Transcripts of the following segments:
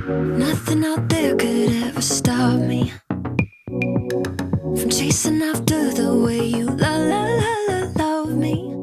Nothing out there could ever stop me from chasing after the way you love me.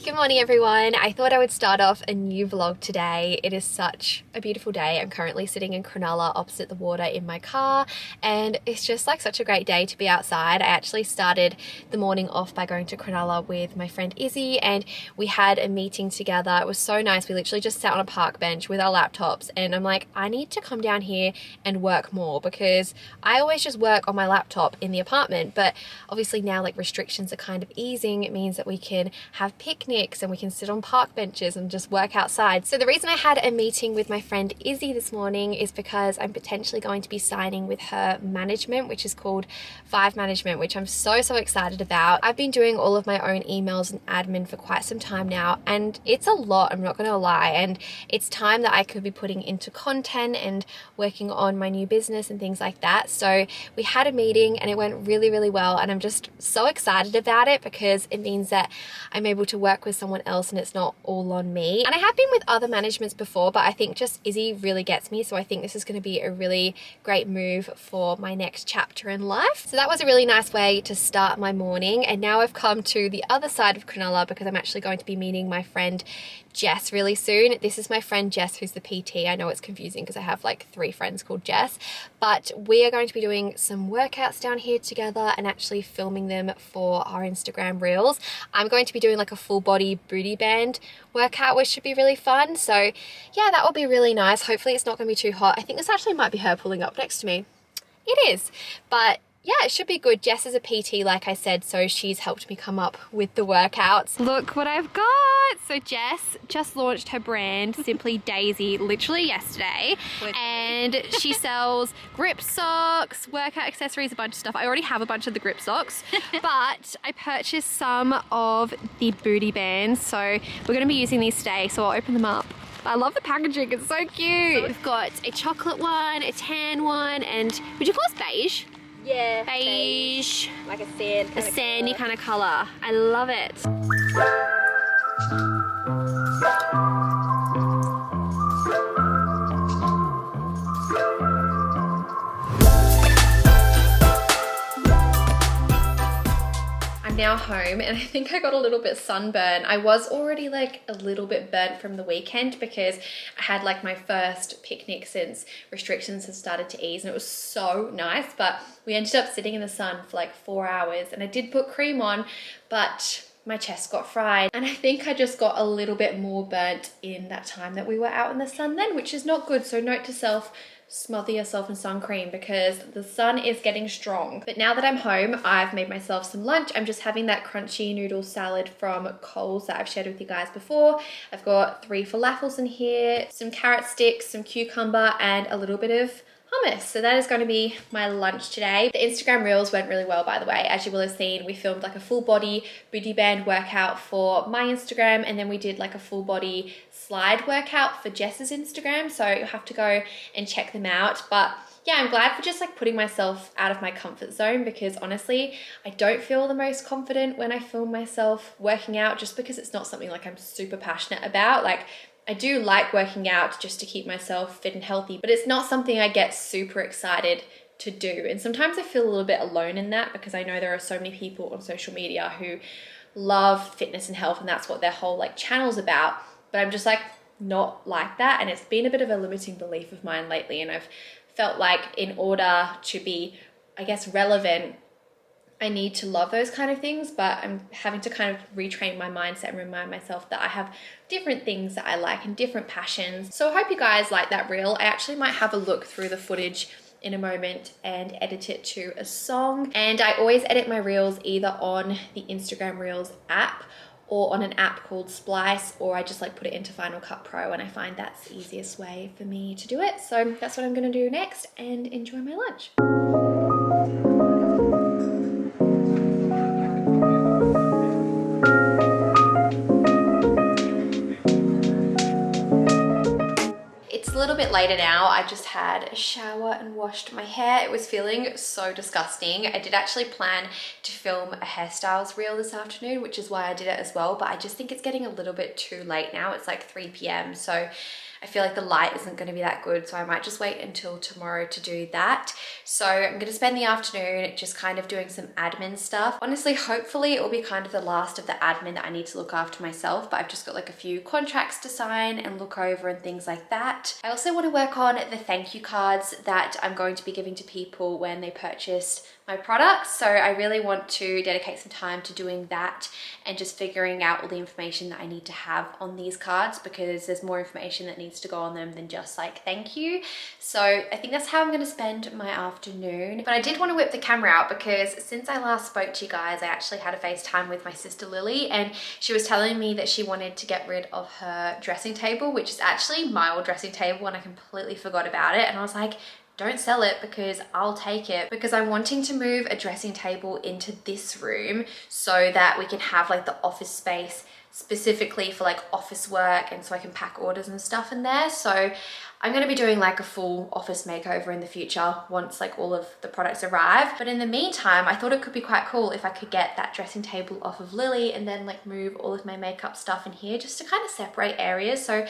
Good morning everyone. I thought I would start off a new vlog today. It is such a beautiful day. I'm currently sitting in Cronulla opposite the water in my car, and it's just like such a great day to be outside. I actually started the morning off by going to Cronulla with my friend Izzy, and we had a meeting together. It was so nice. We literally just sat on a park bench with our laptops, and I'm like, I need to come down here and work more because I always just work on my laptop in the apartment, but obviously now like restrictions are kind of easing. It means that we can have picnics and we can sit on park benches and just work outside. So the reason I had a meeting with my friend Izzy this morning is because I'm potentially going to be signing with her management, which is called Vive Management, which I'm so excited about. I've been doing all of my own emails and admin for quite some time now, and it's a lot, I'm not gonna lie, and it's time that I could be putting into content and working on my new business and things like that. So we had a meeting and it went really well, and I'm just so excited about it because it means that I'm able to work with someone else and it's not all on me. And I have been with other managements before, but I think just Izzy really gets me, so I think this is going to be a really great move for my next chapter in life. So that was a really nice way to start my morning, and now I've come to the other side of Cronulla because I'm actually going to be meeting my friend Jess really soon. This is my friend Jess, who's the PT. I know it's confusing because I have like 3 friends called Jess, but we are going to be doing some workouts down here together and actually filming them for our Instagram reels. I'm going to be doing like a full body booty band workout, which should be really fun. So yeah, that will be really nice. Hopefully it's not going to be too hot. I think this actually might be her pulling up next to me. It is, but yeah, it should be good. Jess is a PT, like I said, so she's helped me come up with the workouts. Look what I've got. So Jess just launched her brand, Simply Daisy, literally yesterday. And she sells grip socks, workout accessories, a bunch of stuff. I already have a bunch of the grip socks, but I purchased some of the booty bands. So we're gonna be using these today, so I'll open them up. I love the packaging, it's so cute. We've got a chocolate one, a tan one, and would you call this beige? Yeah, Beige. like a sand. A sandy kind of color. I love it. I'm now home, and I think I got a little bit sunburned. I was already like a little bit burnt from the weekend because I had like my first picnic since restrictions have started to ease, and it was so nice, but we ended up sitting in the sun for like 4 hours, and I did put cream on, but my chest got fried, and I think I just got a little bit more burnt in that time that we were out in the sun then, which is not good. So note to self, smother yourself in sun cream because the sun is getting strong. But now that I'm home, I've made myself some lunch. I'm just having that crunchy noodle salad from Coles that I've shared with you guys before. I've got 3 falafels in here, some carrot sticks, some cucumber, and a little bit of hummus. So that is going to be my lunch today. The Instagram reels went really well, by the way. As you will have seen, we filmed like a full body booty band workout for my Instagram, and then we did like a full body slide workout for Jess's Instagram. So you'll have to go and check them out. But yeah, I'm glad for just like putting myself out of my comfort zone, because honestly, I don't feel the most confident when I film myself working out, just because it's not something like I'm super passionate about. Like, I do like working out just to keep myself fit and healthy, but it's not something I get super excited to do. And sometimes I feel a little bit alone in that, because I know there are so many people on social media who love fitness and health, and that's what their whole like channel's about. But I'm just like not like that, and it's been a bit of a limiting belief of mine lately. And I've felt like in order to be, I guess, relevant, I need to love those kind of things, but I'm having to kind of retrain my mindset and remind myself that I have different things that I like and different passions. So I hope you guys like that reel. I actually might have a look through the footage in a moment and edit it to a song. And I always edit my reels either on the Instagram Reels app or on an app called Splice, or I just like put it into Final Cut Pro, and I find that's the easiest way for me to do it. So that's what I'm gonna do next, and enjoy my lunch. It's a little bit later now. I just had a shower and washed my hair. It was feeling so disgusting. I did actually plan to film a hairstyles reel this afternoon, which is why I did it as well, but I just think it's getting a little bit too late now. It's like 3 p.m. So I feel like the light isn't going to be that good, so I might just wait until tomorrow to do that. So I'm going to spend the afternoon just kind of doing some admin stuff. Honestly, hopefully it will be kind of the last of the admin that I need to look after myself, but I've just got like a few contracts to sign and look over and things like that. I also want to work on the thank you cards that I'm going to be giving to people when they purchased my products. So I really want to dedicate some time to doing that and just figuring out all the information that I need to have on these cards, because there's more information that needs to go on them than just like thank you. So I think that's how I'm going to spend my afternoon. But I did want to whip the camera out because since I last spoke to you guys, I actually had a FaceTime with my sister Lily, and she was telling me that she wanted to get rid of her dressing table, which is actually my old dressing table, and I completely forgot about it. And I was like, don't sell it because I'll take it, because I'm wanting to move a dressing table into this room so that we can have like the office space specifically for like office work, and so I can pack orders and stuff in there. So I'm going to be doing like a full office makeover in the future once like all of the products arrive. But in the meantime, I thought it could be quite cool if I could get that dressing table off of Lily and then like move all of my makeup stuff in here just to kind of separate areas. So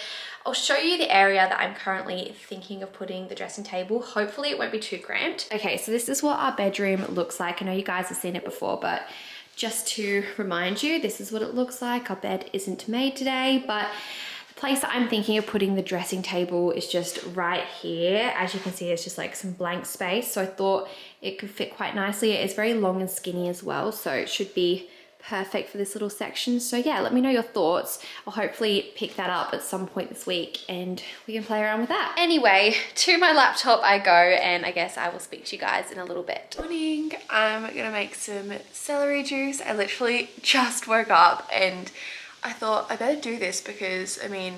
I'll show you the area that I'm currently thinking of putting the dressing table. Hopefully it won't be too cramped. Okay, so this is what our bedroom looks like. I know you guys have seen it before, but just to remind you, this is what it looks like. Our bed isn't made today, but the place that I'm thinking of putting the dressing table is just right here. As you can see, it's just like some blank space. So I thought it could fit quite nicely. It is very long and skinny as well, so it should be perfect for this little section. So yeah, let me know your thoughts. I'll hopefully pick that up at some point this week and we can play around with that. Anyway, to my laptop I go, and I guess I will speak to you guys in a little bit. Morning, I'm gonna make some celery juice. I literally just woke up and I thought I better do this because, I mean,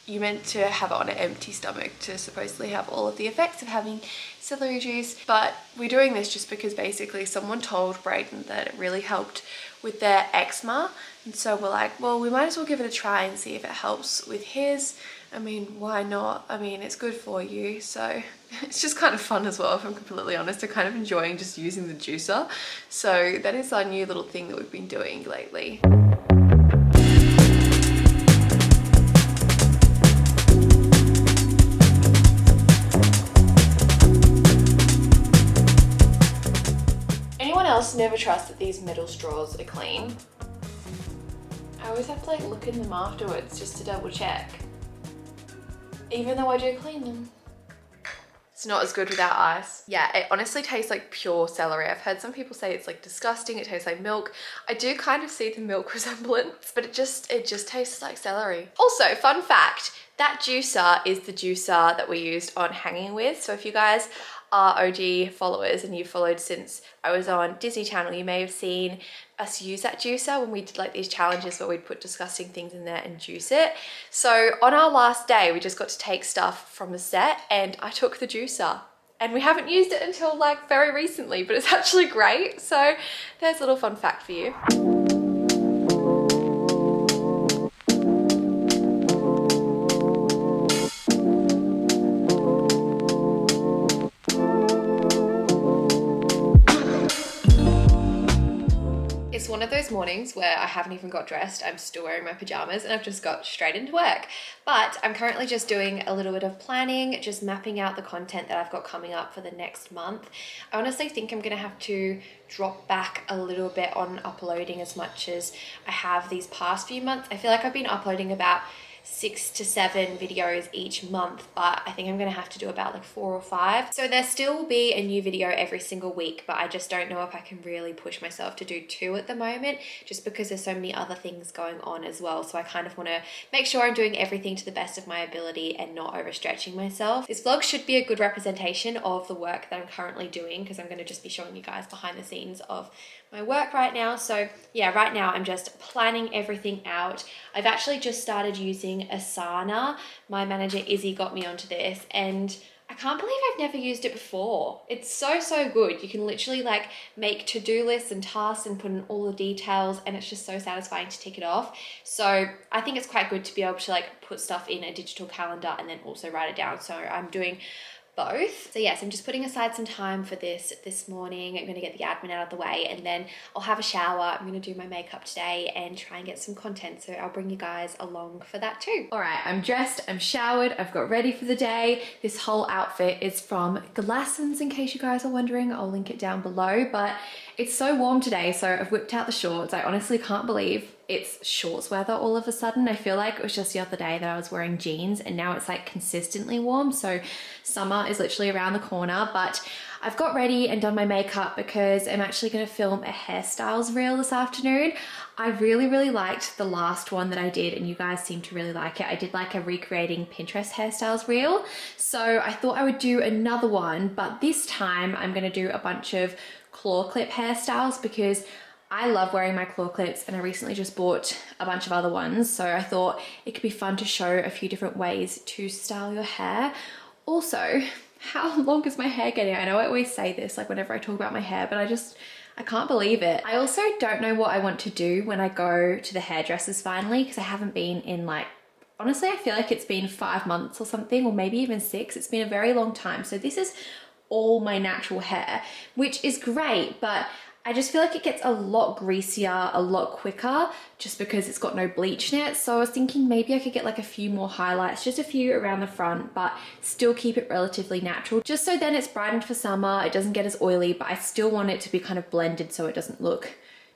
you're meant to have it on an empty stomach to supposedly have all of the effects of having celery juice, but we're doing this just because basically someone told Brayden that it really helped with their eczema, and so we're like, well, we might as well give it a try and see if it helps with his. I mean, why not? I mean, it's good for you, so it's just kind of fun as well, if I'm completely honest. I'm kind of enjoying just using the juicer, so that is our new little thing that we've been doing lately. Never trust that these metal straws are clean. I always have to like look in them afterwards just to double check, even though I do clean them. It's not as good without ice. Yeah, it honestly tastes like pure celery. I've heard some people say it's like disgusting, it tastes like milk. I do kind of see the milk resemblance, but it just tastes like celery. Also, fun fact, that juicer is the juicer that we used on Hanging With. So if you guys are OG followers and you've followed since I was on Disney Channel, you may have seen us use that juicer when we did like these challenges where we'd put disgusting things in there and juice it. So on our last day, we just got to take stuff from the set and I took the juicer. And we haven't used it until like very recently, but it's actually great. So there's a little fun fact for you. It's one of those mornings where I haven't even got dressed. I'm still wearing my pajamas and I've just got straight into work. But I'm currently just doing a little bit of planning, just mapping out the content that I've got coming up for the next month. I honestly think I'm gonna have to drop back a little bit on uploading as much as I have these past few months. I feel like I've been uploading about 6 to 7 videos each month, but I think I'm gonna have to do about like 4 or 5. So there still will be a new video every single week, but I just don't know if I can really push myself to do 2 at the moment, just because there's so many other things going on as well. So I kind of wanna make sure I'm doing everything to the best of my ability and not overstretching myself. This vlog should be a good representation of the work that I'm currently doing, because I'm gonna just be showing you guys behind the scenes of my work right now. So yeah, right now I'm just planning everything out. I've actually just started using Asana. My manager Izzy got me onto this and I can't believe I've never used it before. It's so good. You can literally like make to-do lists and tasks and put in all the details, and it's just so satisfying to tick it off. So I think it's quite good to be able to like put stuff in a digital calendar and then also write it down. So I'm doing both. So yes, I'm just putting aside some time for this morning. I'm going to get the admin out of the way and then I'll have a shower. I'm going to do my makeup today and try and get some content. So I'll bring you guys along for that too. All right, I'm dressed, I'm showered, I've got ready for the day. This whole outfit is from Glassons, in case you guys are wondering. I'll link it down below, but it's so warm today, so I've whipped out the shorts. I honestly can't believe it's shorts weather all of a sudden. I feel like it was just the other day that I was wearing jeans and now it's like consistently warm. So summer is literally around the corner, but I've got ready and done my makeup because I'm actually gonna film a hairstyles reel this afternoon. I really liked the last one that I did and you guys seem to really like it. I did like a recreating Pinterest hairstyles reel. So I thought I would do another one, but this time I'm gonna do a bunch of claw clip hairstyles because I love wearing my claw clips and I recently just bought a bunch of other ones. So I thought it could be fun to show a few different ways to style your hair. Also, how long is my hair getting? I know I always say this like whenever I talk about my hair, but I can't believe it. I also don't know what I want to do when I go to the hairdressers finally because I haven't been in like, honestly, I feel like it's been 5 months or something, or maybe even 6. It's been a very long time. So this is all my natural hair, which is great, but I just feel like it gets a lot greasier, a lot quicker, just because it's got no bleach in it. So I was thinking maybe I could get like a few more highlights, just a few around the front, but still keep it relatively natural. Just so then it's brightened for summer, it doesn't get as oily, but I still want it to be kind of blended so it doesn't look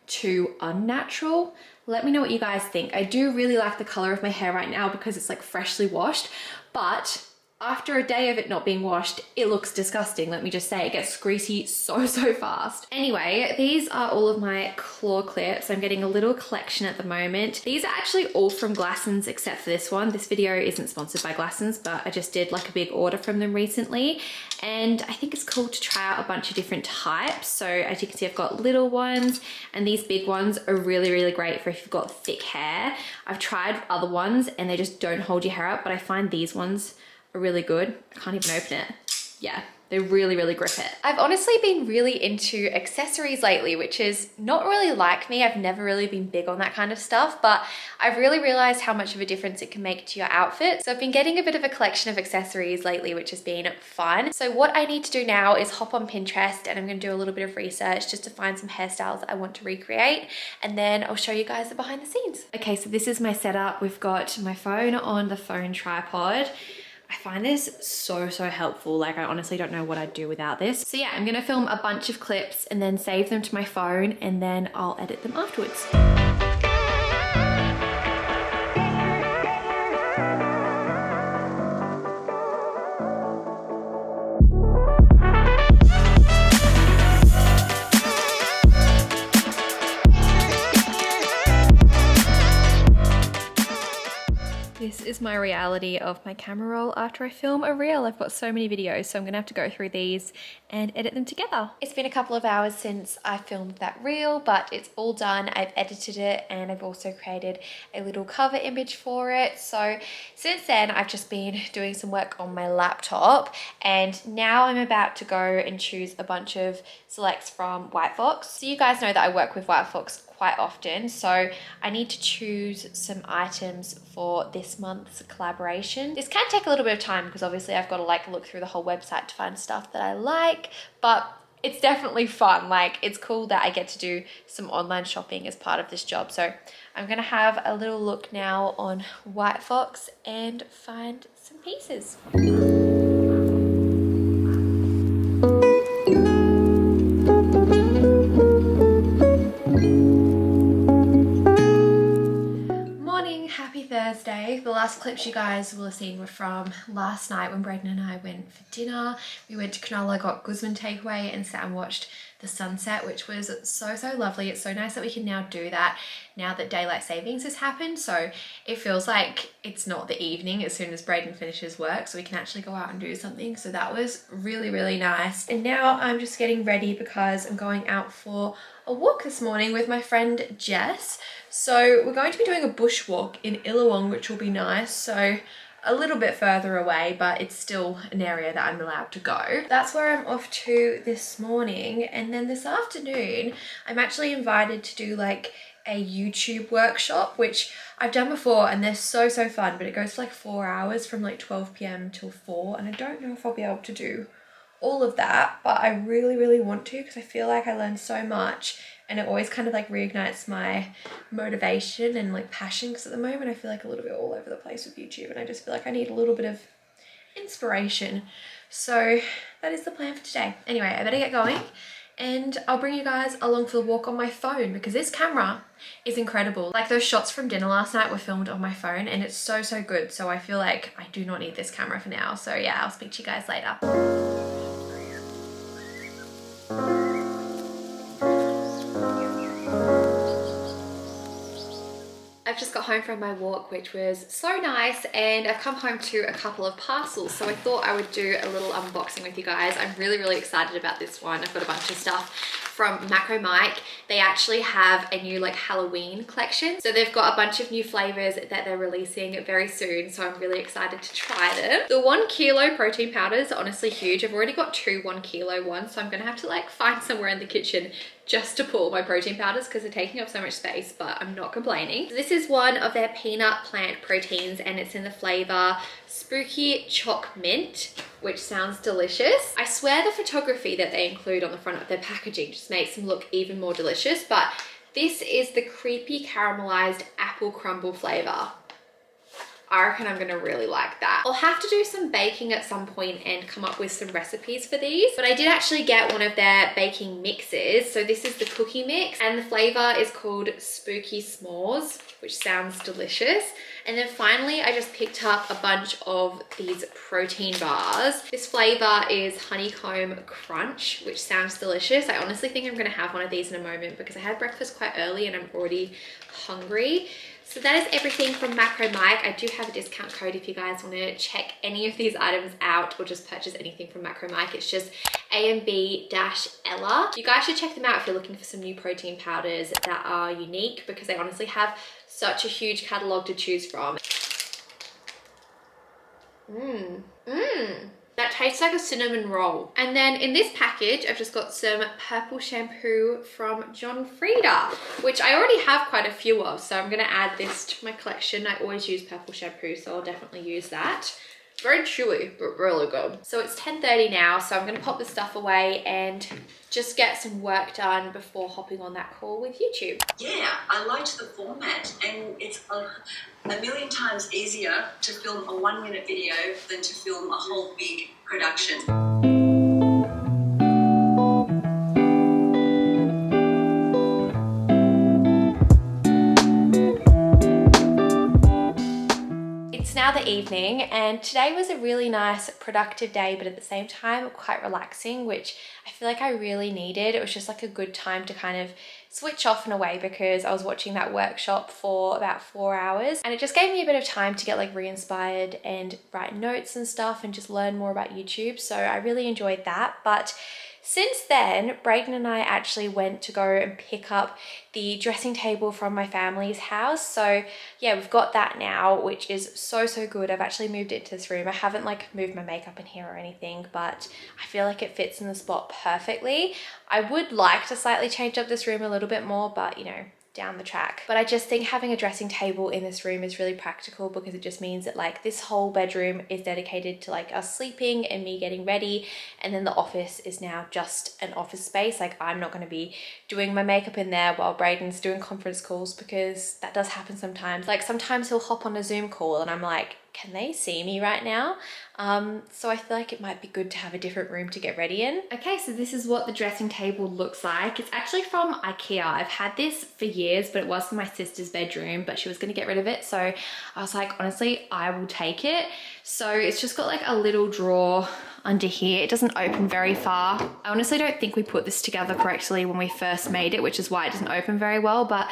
too unnatural. Let me know what you guys think. I do really like the color of my hair right now because it's like freshly washed, but after a day of it not being washed, it looks disgusting. Let me just say, it gets greasy so fast. Anyway, these are all of my claw clips. I'm getting a little collection at the moment. These are actually all from Glassons except for this one. This video isn't sponsored by Glassons, but I just did like a big order from them recently. And I think it's cool to try out a bunch of different types. So as you can see, I've got little ones and these big ones are really great for if you've got thick hair. I've tried other ones and they just don't hold your hair up, but I find these ones are really good. I can't even open it. Yeah, they really grip it. I've honestly been really into accessories lately, which is not really like me. I've never really been big on that kind of stuff, but I've really realized how much of a difference it can make to your outfit. So I've been getting a bit of a collection of accessories lately, which has been fun. So what I need to do now is hop on Pinterest and I'm gonna do a little bit of research just to find some hairstyles that I want to recreate. And then I'll show you guys the behind the scenes. Okay, so this is my setup. We've got my phone on the phone tripod. I find this so helpful. Like I honestly don't know what I'd do without this. So yeah, I'm gonna film a bunch of clips and then save them to my phone and then I'll edit them afterwards. This is my reality of my camera roll after I film a reel. I've got so many videos, so I'm gonna have to go through these and edit them together. It's been a couple of hours since I filmed that reel, but it's all done. I've edited it and I've also created a little cover image for it. So since then, I've just been doing some work on my laptop and now I'm about to go and choose a bunch of selects from White Fox. So you guys know that I work with White Fox quite often, so I need to choose some items for this month's collaboration. This can take a little bit of time because obviously I've got to like look through the whole website to find stuff that I like, but it's definitely fun. Like it's cool that I get to do some online shopping as part of this job. So I'm gonna have a little look now on White Fox and find some pieces. Thursday. The last clips you guys will have seen were from last night when Braden and I went for dinner. We went to Cronulla, got Guzman takeaway and sat and watched the sunset, which was so lovely. It's so nice that we can now do that now that daylight savings has happened. So it feels like it's not the evening as soon as Braden finishes work, so we can actually go out and do something. So that was really nice. And now I'm just getting ready because I'm going out for a walk this morning with my friend Jess. So we're going to be doing a bushwalk in Illawong, which will be nice. So a little bit further away, but it's still an area that I'm allowed to go. That's where I'm off to this morning. And then this afternoon, I'm actually invited to do like a YouTube workshop, which I've done before and they're so fun, but it goes for like 4 hours from like 12 p.m. till 4, and I don't know if I'll be able to do all of that, but I really want to, because I feel like I learned so much and it always kind of like reignites my motivation and like passion, because at the moment I feel like a little bit all over the place with YouTube and I just feel like I need a little bit of inspiration. So that is the plan for today. Anyway, I better get going and I'll bring you guys along for the walk on my phone, because this camera is incredible. Like those shots from dinner last night were filmed on my phone and it's so good. So I feel like I do not need this camera for now. So yeah, I'll speak to you guys later. I've just got home from my walk, which was so nice, and I've come home to a couple of parcels, so I thought I would do a little unboxing with you guys. I'm really excited about this one. I've got a bunch of stuff from Macro Mike. They actually have a new like Halloween collection, so they've got a bunch of new flavors that they're releasing very soon, so I'm really excited to try them. The 1 kilo protein powders are honestly huge. I've already got 2 1 kilo ones, so I'm gonna have to like find somewhere in the kitchen just to put all my protein powders because they're taking up so much space, but I'm not complaining. So this is one of their peanut plant proteins and it's in the flavor Spooky Choc Mint, which sounds delicious. I swear the photography that they include on the front of their packaging just makes them look even more delicious, but this is the creepy caramelized apple crumble flavor. I reckon I'm gonna really like that. I'll have to do some baking at some point and come up with some recipes for these, but I did actually get one of their baking mixes. So this is the cookie mix and the flavor is called Spooky S'mores, which sounds delicious. And then finally, I just picked up a bunch of these protein bars. This flavor is Honeycomb Crunch, which sounds delicious. I honestly think I'm gonna have one of these in a moment because I had breakfast quite early and I'm already hungry. So that is everything from Macro Mike. I do have a discount code if you guys want to check any of these items out or just purchase anything from Macro Mike. It's just AMB-Ella. You guys should check them out if you're looking for some new protein powders that are unique, because they honestly have such a huge catalogue to choose from. That tastes like a cinnamon roll. And then in this package, I've just got some purple shampoo from John Frieda, which I already have quite a few of. So I'm gonna add this to my collection. I always use purple shampoo, so I'll definitely use that. Very chewy, but really good. So it's 10:30 now, so I'm gonna pop this stuff away and just get some work done before hopping on that call with YouTube. Yeah, I liked the format, and it's a million times easier to film a 1-minute video than to film a whole big production. Now the evening, and today was a really nice productive day, but at the same time quite relaxing, which I feel like I really needed. It was just like a good time to kind of switch off in a way, because I was watching that workshop for about 4 hours and it just gave me a bit of time to get like re-inspired and write notes and stuff and just learn more about YouTube. So I really enjoyed that. But since then, Brayden and I actually went to go and pick up the dressing table from my family's house. So yeah, we've got that now, which is so good. I've actually moved it to this room. I haven't like moved my makeup in here or anything, but I feel like it fits in the spot perfectly. I would like to slightly change up this room a little bit more, but you know, down the track. But I just think having a dressing table in this room is really practical, because it just means that like this whole bedroom is dedicated to like us sleeping and me getting ready, and then the office is now just an office space. Like I'm not going to be doing my makeup in there while Brayden's doing conference calls, because that does happen sometimes. Like sometimes he'll hop on a Zoom call and I'm like, can they see me right now? So I feel like it might be good to have a different room to get ready in. Okay, so this is what the dressing table looks like. It's actually from IKEA. I've had this for years, but it was for my sister's bedroom, but she was gonna get rid of it. So I was like, honestly, I will take it. So it's just got like a little drawer under here. It doesn't open very far. I honestly don't think we put this together correctly when we first made it, which is why it doesn't open very well, but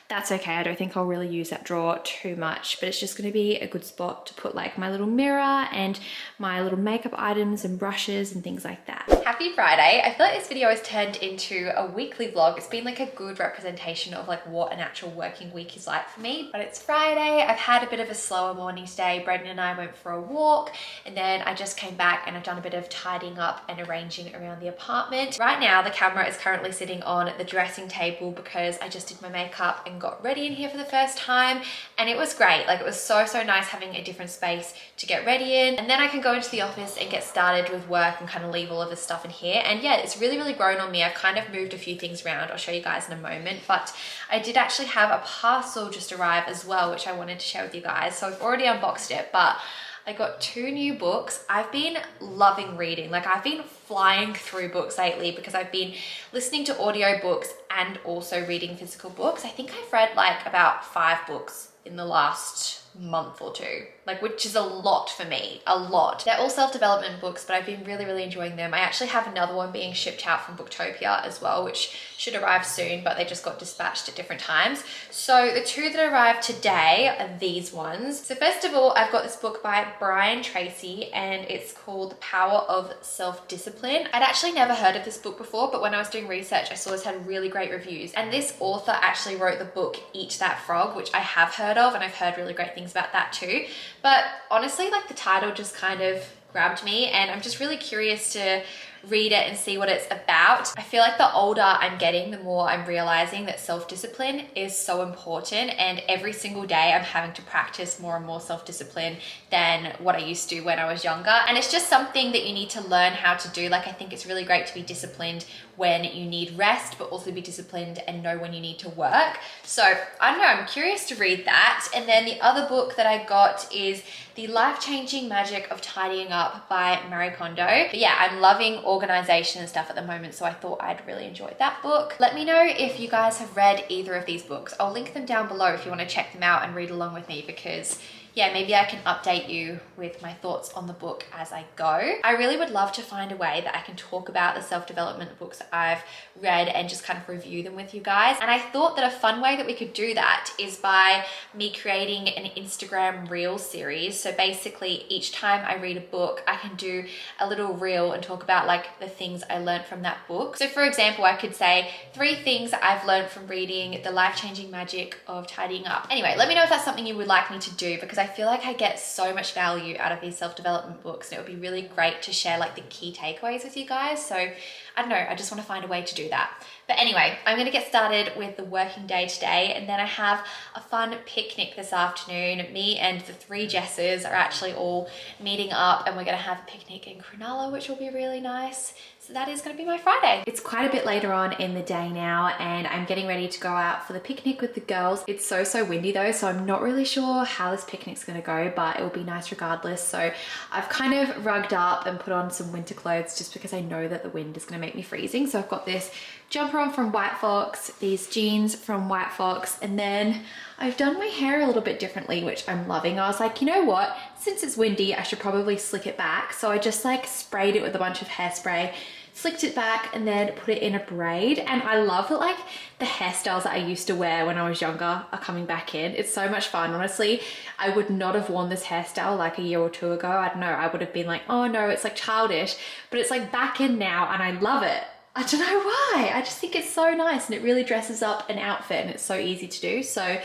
that's okay. I don't think I'll really use that drawer too much, but it's just going to be a good spot to put like my little mirror and my little makeup items and brushes and things like that. Happy Friday. I feel like this video has turned into a weekly vlog. It's been like a good representation of like what an actual working week is like for me, but it's Friday. I've had a bit of a slower morning today. Brayden and I went for a walk and then I just came back and I've done a bit of tidying up and arranging around the apartment. Right now, the camera is currently sitting on the dressing table because I just did my makeup and got ready in here for the first time, and it was great. Like, it was so nice having a different space to get ready in, and then I can go into the office and get started with work and kind of leave all of this stuff in here. And yeah, it's really grown on me. I've kind of moved a few things around. I'll show you guys in a moment, but I did actually have a parcel just arrive as well, which I wanted to share with you guys. So I've already unboxed it, but I got 2 new books. I've been loving reading. Like, I've been flying through books lately because I've been listening to audiobooks and also reading physical books. I think I've read like about 5 books in the last month or 2, like, which is a lot for me, a lot. They're all self-development books, but I've been really enjoying them. I actually have another one being shipped out from Booktopia as well, which should arrive soon, but they just got dispatched at different times. So the 2 that arrived today are these ones. So first of all, I've got this book by Brian Tracy, and it's called The Power of Self-Discipline. I'd actually never heard of this book before, but when I was doing research, I saw this had really great reviews. And this author actually wrote the book Eat That Frog, which I have heard of, and I've heard really great things about that too. But honestly, like, the title just kind of grabbed me, and I'm just really curious to read it and see what it's about. I feel like the older I'm getting, the more I'm realizing that self-discipline is so important, and every single day I'm having to practice more and more self-discipline than what I used to when I was younger. And it's just something that you need to learn how to do. Like, I think it's really great to be disciplined when you need rest, but also be disciplined and know when you need to work. So I don't know, I'm curious to read that. And then the other book that I got is The Life-Changing Magic of Tidying Up by Marie Kondo. But yeah, I'm loving organization and stuff at the moment, so I thought I'd really enjoy that book. Let me know if you guys have read either of these books. I'll link them down below if you want to check them out and read along with me, because yeah, maybe I can update you with my thoughts on the book as I go. I really would love to find a way that I can talk about the self-development books that I've read and just kind of review them with you guys. And I thought that a fun way that we could do that is by me creating an Instagram reel series. So basically, each time I read a book, I can do a little reel and talk about like the things I learned from that book. So for example, I could say 3 things I've learned from reading The Life-Changing Magic of Tidying Up. Anyway, let me know if that's something you would like me to do, because I feel like I get so much value out of these self-development books, and it would be really great to share like the key takeaways with you guys. So I don't know, I just want to find a way to do that. But anyway, I'm going to get started with the working day today, and then I have a fun picnic this afternoon. Me and the 3 Jesses are actually all meeting up, and we're going to have a picnic in Cronulla, which will be really nice. So that is going to be my Friday. It's quite a bit later on in the day now, and I'm getting ready to go out for the picnic with the girls. It's so windy though, so I'm not really sure how this picnic's going to go, but it will be nice regardless. So I've kind of rugged up and put on some winter clothes just because I know that the wind is going to make me freezing. So I've got this jumper on from White Fox, these jeans from White Fox, and then I've done my hair a little bit differently, which I'm loving. I was like, you know what, since it's windy, I should probably slick it back. So I just like sprayed it with a bunch of hairspray, slicked it back, and then put it in a braid. And I love that like the hairstyles that I used to wear when I was younger are coming back in. It's so much fun. Honestly, I would not have worn this hairstyle like a year or 2 ago. I don't know, I would have been like, oh no, it's like childish, but it's like back in now and I love it. I don't know why. I just think it's so nice, and it really dresses up an outfit, and it's so easy to do. So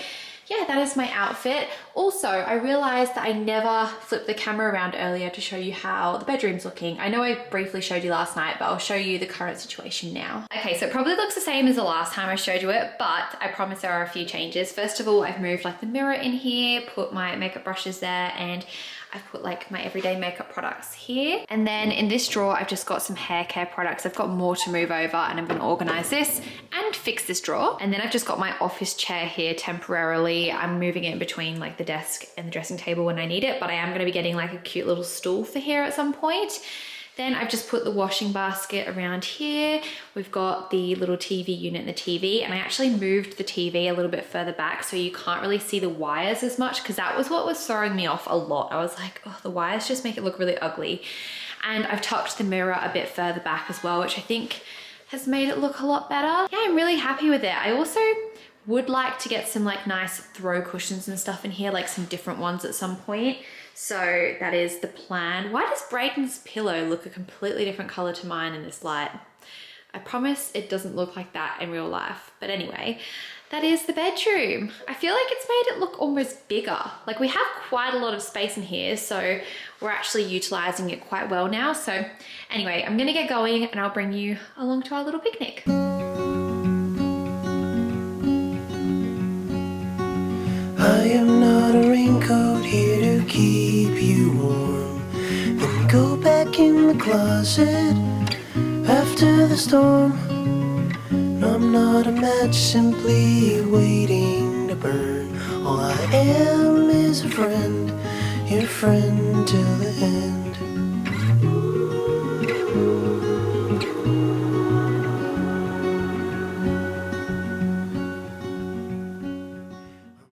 yeah, that is my outfit. Also, I realized that I never flipped the camera around earlier to show you how the bedroom's looking. I know I briefly showed you last night, but I'll show you the current situation now. Okay, so it probably looks the same as the last time I showed you it, but I promise there are a few changes. First of all, I've moved like the mirror in here, put my makeup brushes there, and I've put like my everyday makeup products here. And then in this drawer, I've just got some hair care products. I've got more to move over, and I'm gonna organize this and fix this drawer. And then I've just got my office chair here temporarily. I'm moving it in between like the desk and the dressing table when I need it, but I am gonna be getting like a cute little stool for here at some point. Then I've just put the washing basket around here. We've got the little TV unit and the TV, and I actually moved the TV a little bit further back so you can't really see the wires as much, because that was what was throwing me off a lot. I was like, oh, the wires just make it look really ugly. And I've tucked the mirror a bit further back as well, which I think has made it look a lot better. Yeah, I'm really happy with it. I also would like to get some like nice throw cushions and stuff in here, like some different ones at some point. So that is the plan. Why does Brayden's pillow look a completely different color to mine in this light? I promise it doesn't look like that in real life. But anyway, that is the bedroom. I feel like it's made it look almost bigger. Like we have quite a lot of space in here, so we're actually utilizing it quite well now. So anyway, I'm gonna get going and I'll bring you along to our little picnic. am not a raincoat here to keep you warm. Then go back in the closet after the storm. No, I'm not a match simply waiting to burn. All I am is a friend, your friend till the end.